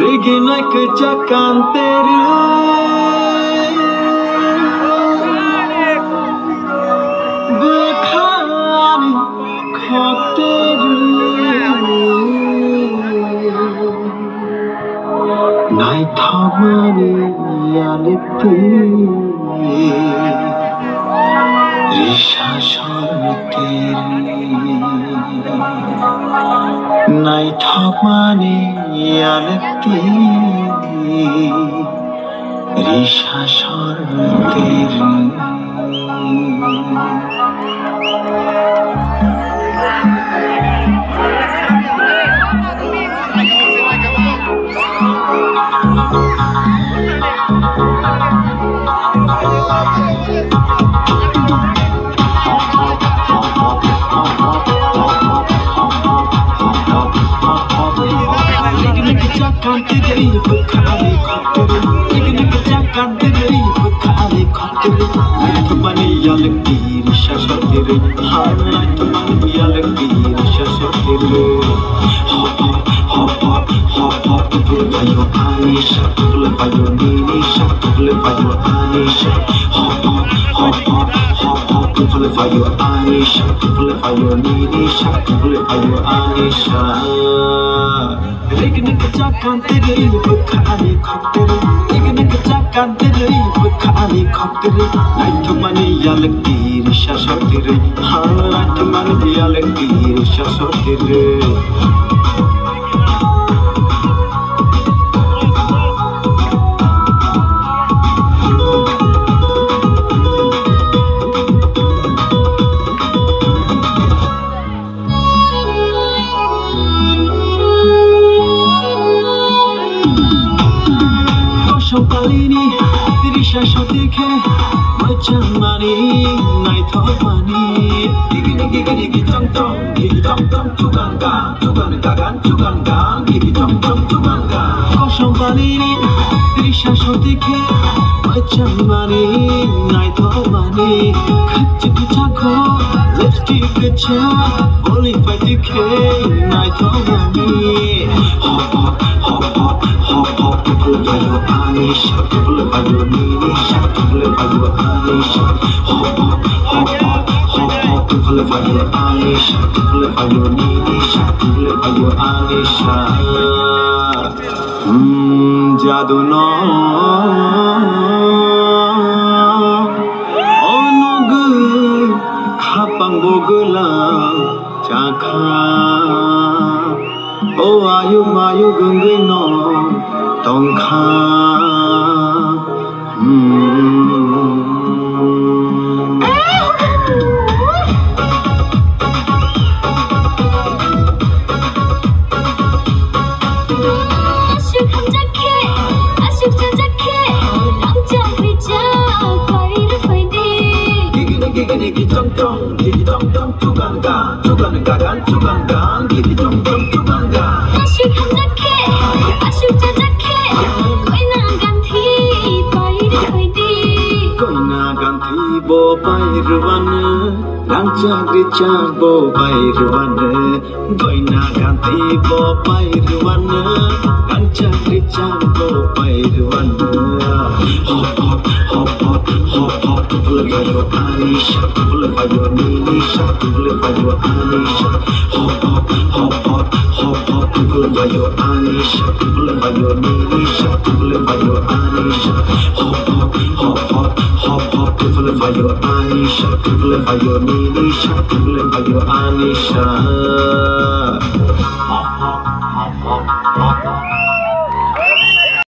Rigi naik kecakan teru Bekhan khoteru Nai thamani aleti Risha shorteri Nai thamani aleti Risha shorteri Regni kecakan teri bekhani khoteri Regni kecakan teri bekhani khoteri Night mani yalki risha shoteri Ha night mani yalki risha shoteri Palini, Risha Shotike, Macam Mani, Night of Money, Gigi Tom Tom, Tuganga, Gigi Tom Tom, Tuganga, Kosham Palini, Risha Shotike, Macam Mani, Night of Money, Kachako, Lipstick Cha, Only 50k, Night of Money, Hop, people for your Anisha, people for your Nisha, people for your Anisha, hop, people for your Anisha, people for your Nisha, people for your Anisha. Jadu no, onugu, khapang bogula, chakha, oh ayu gungi no. Tongkha Gigi tom tom, tuganga, gigi tom tom, tuganga. Ashik hamjake, ashik jajake, koina ganthi bo pairwan, rangcha gricha bo pairwan, goina ganthi bo pairwan, rangcha gricha bo pairwan. Hop, people for your Anisha, people for your Nisha, people for your Anisha. Hop, people for your Anisha, people for your Nisha, people for your Anisha. Hop, people for your Anisha, people for your Nisha, people for your Anisha.